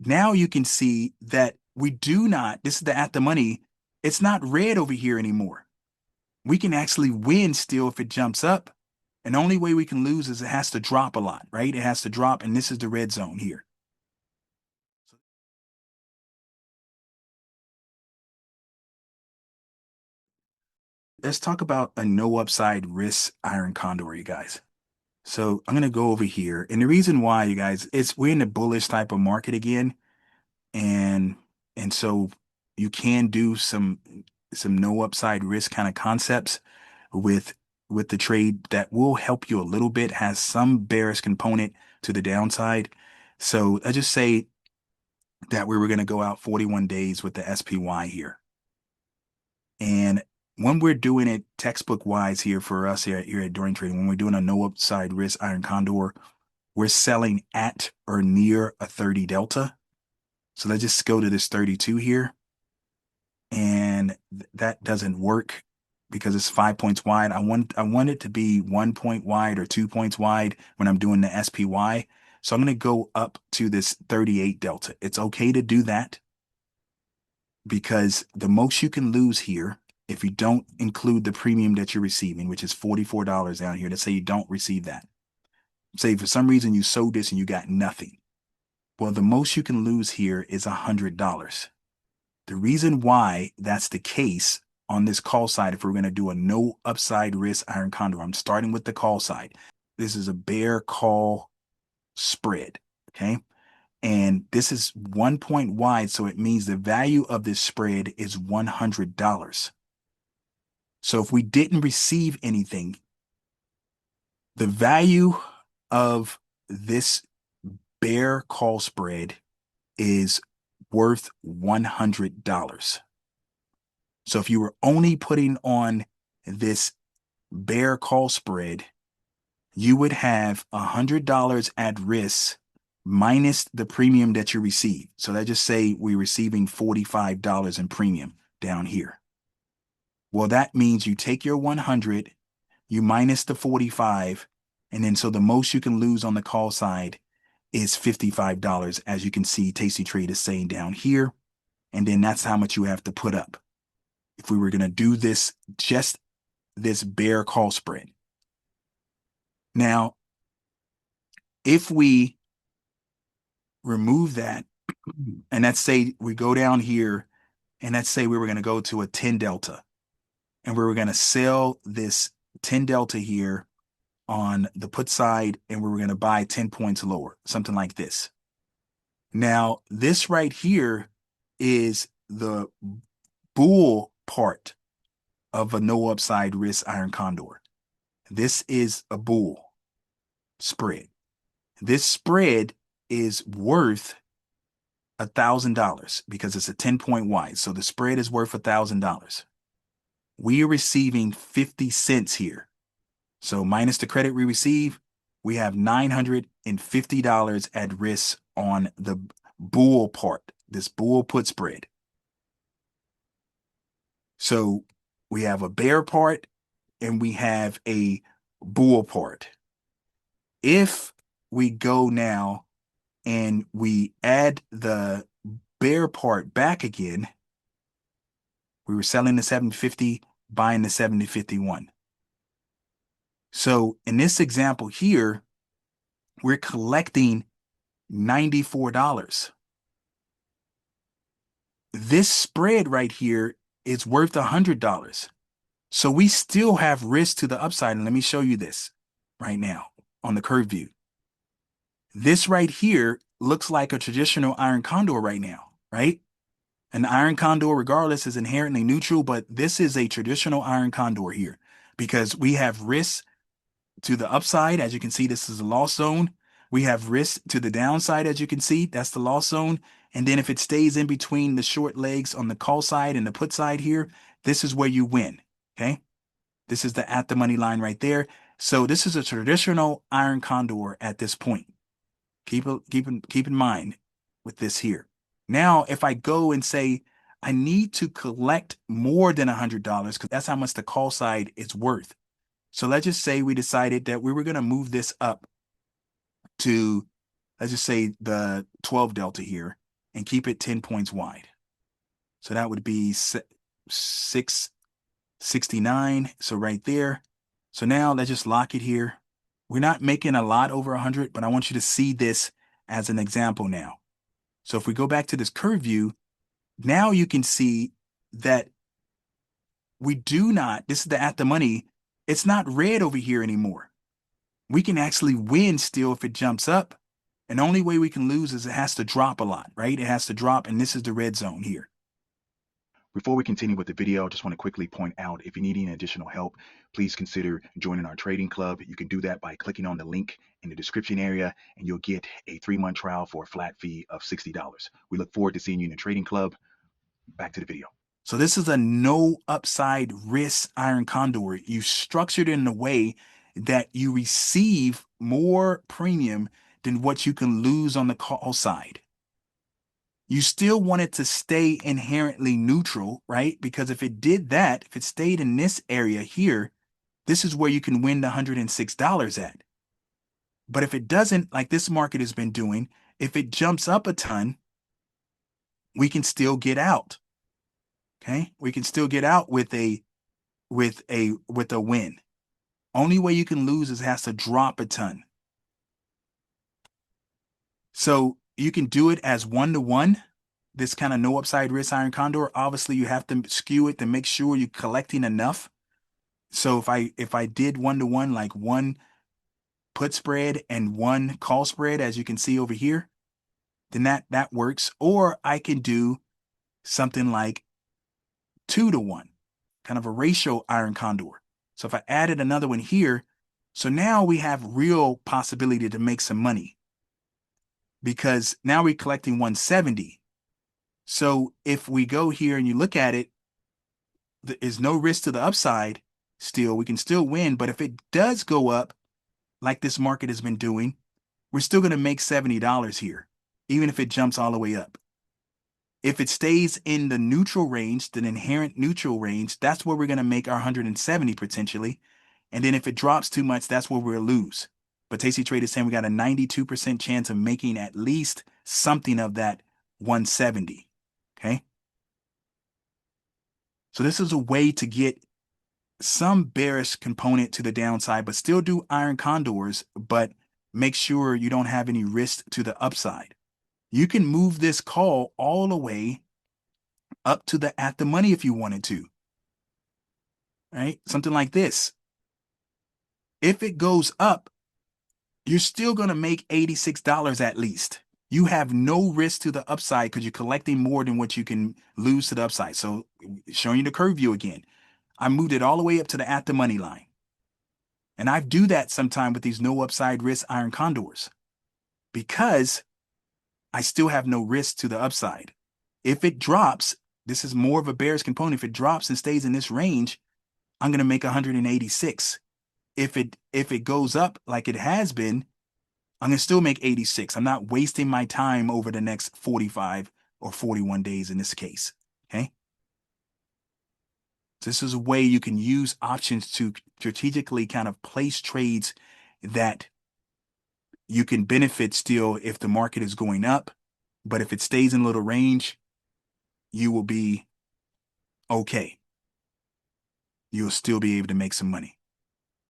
now you can see that we do not, this is the at the money, it's not red over here anymore. We can actually win still if it jumps up. And the only way we can lose is it has to drop a lot, right? It has to drop, and this is the red zone here. Let's talk about a no upside risk iron condor, you guys. So I'm gonna go over here, and the reason why, you guys, it's we're in the bullish type of market again, and so you can do some no upside risk kind of concepts with the trade that will help you a little bit, has some bearish component to the downside. So I just say that we were going to go out 41 days with the SPY here. And when we're doing it textbook wise here for us here at Dorian Trading, when we're doing a no upside risk iron condor, we're selling at or near a 30 delta. So let's just go to this 32 here. And that doesn't work because it's 5 points wide. I want it to be 1 point wide or 2 points wide when I'm doing the SPY. So I'm going to go up to this 38 delta. It's okay to do that because the most you can lose here, if you don't include the premium that you're receiving, which is $44 down here, let's say you don't receive that. Say for some reason you sold this and you got nothing. Well, the most you can lose here is $100. The reason why that's the case on this call side, if we're going to do a no upside risk iron condor, I'm starting with the call side. This is a bear call spread, okay? And this is 1 point wide, so it means the value of this spread is $100. So if we didn't receive anything, the value of this bear call spread is worth $100. So if you were only putting on this bear call spread, you would have $100 at risk minus the premium that you receive. So let's just say we're receiving $45 in premium down here. Well, that means you take your 100, you minus the 45, and then so the most you can lose on the call side is $55, as you can see Tasty Trade is saying down here. And then that's how much you have to put up if we were going to do this, just this bear call spread. Now, if we remove that, and let's say we go down here, and let's say we were going to go to a 10 delta, and we were going to sell this 10 delta here on the put side, and we were going to buy 10 points lower, something like this. Now, this right here is the bull part of a no upside risk iron condor. This is a bull spread. This spread is worth $1,000 because it's a 10-point wide. So the spread is worth $1,000. We are receiving 50 cents here. So minus the credit we receive, we have $950 at risk on the bull part, this bull put spread. So we have a bear part and we have a bull part. If we go now and we add the bear part back again, we were selling the 750, buying the 7051. So in this example here, we're collecting $94. This spread right here is worth $100. So we still have risk to the upside. And let me show you this right now on the curve view. This right here looks like a traditional iron condor right now, right? An iron condor, regardless, is inherently neutral, but this is a traditional iron condor here because we have risk to the upside. As you can see, this is a loss zone. We have risk to the downside, as you can see, that's the loss zone. And then if it stays in between the short legs on the call side and the put side here, this is where you win, okay? This is the at the money line right there. So this is a traditional iron condor at this point. Keep in mind with this here. Now, if I go and say, I need to collect more than $100 because that's how much the call side is worth. So let's just say we decided that we were going to move this up to, let's just say the 12 delta here. and keep it 10 points wide. So that would be 669. So right there. So now let's just lock it here. We're not making a lot over 100, but I want you to see this as an example now. So if we go back to this curve view, now you can see that we do not, this is the at the money, it's not red over here anymore. We can actually win still if it jumps up. And the only way we can lose is it has to drop a lot, right? It has to drop, and this is the red zone here. Before we continue with the video, I just want to quickly point out, if you need any additional help, please consider joining our trading club. You can do that by clicking on the link in the description area, and you'll get a 3-month trial for a flat fee of $60. We look forward to seeing you in the trading club. Back to the video. So this is a no upside risk iron condor. You structured it in a way that you receive more premium than what you can lose on the call side. You still want it to stay inherently neutral, right? Because if it did that, if it stayed in this area here, this is where you can win the $106 at. But if it doesn't, like this market has been doing, if it jumps up a ton, we can still get out. Okay? We can still get out with a win. Only way you can lose is it has to drop a ton. So you can do it as 1-to-1, this kind of no upside risk iron condor. Obviously, you have to skew it to make sure you're collecting enough. So if I did 1-to-1, like 1 put spread and 1 call spread, as you can see over here, then that works. Or I can do something like 2-to-1, kind of a ratio iron condor. So if I added another one here, so now we have real possibility to make some money, because now we're collecting 170. So if we go here and you look at it, there is no risk to the upside still. We can still win, but if it does go up, like this market has been doing, we're still going to make $70 here, even if it jumps all the way up. If it stays in the neutral range, the inherent neutral range, that's where we're going to make our 170 potentially. And then if it drops too much, that's where we'll lose. But Tasty Trade is saying we got a 92% chance of making at least something of that 170. Okay. So this is a way to get some bearish component to the downside, but still do iron condors, but make sure you don't have any risk to the upside. You can move this call all the way up to the at the money if you wanted to, right? Something like this. If it goes up, you're still going to make $86 at least. You have no risk to the upside because you're collecting more than what you can lose to the upside. So showing you the curve view again, I moved it all the way up to the at the money line. And I do that sometime with these no upside risk iron condors because I still have no risk to the upside. If it drops, this is more of a bearish component. If it drops and stays in this range, I'm going to make 186. If it goes up like it has been, I'm going to still make 86. I'm not wasting my time over the next 45 or 41 days in this case. Okay. This is a way you can use options to strategically kind of place trades that you can benefit still if the market is going up. But if it stays in a little range, you will be okay. You'll still be able to make some money.